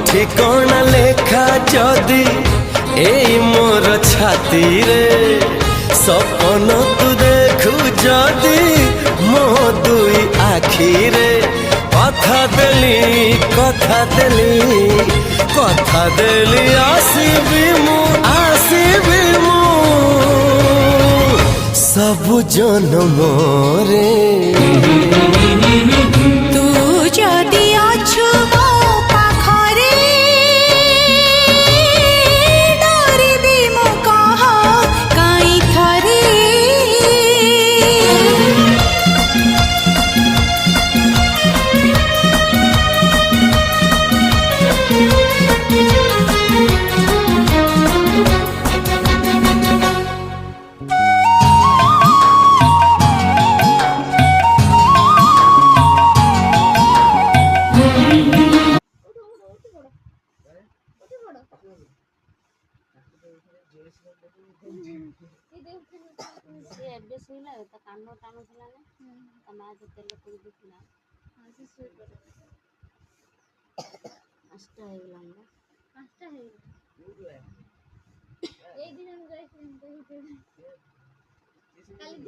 ঠিকনা লেখা যদি এই মোর ছাতি রে সপন তু দেখু যদি মো দুই আখিরে কথা দেলি কথা দেলি কথা দেলি আসিবি মু सबु जनमरे तू जदि अछु मो पाखरे डरिबी मो कह काई थरे ଏବେ ଶୋଇଲା ତା କାନ ଟାଣୁଥିଲା ନା ତା ମା ତ ତେଲ କରି ଦେଇଥିଲା ପାଞ୍ଚଟା ହେଇଗଲାଣି ନା ପାଞ୍ଚଟା ହେଇଗଲା ଏଇ ଦିନ ମୁଁ ଯାଇଥିଲି କାଲି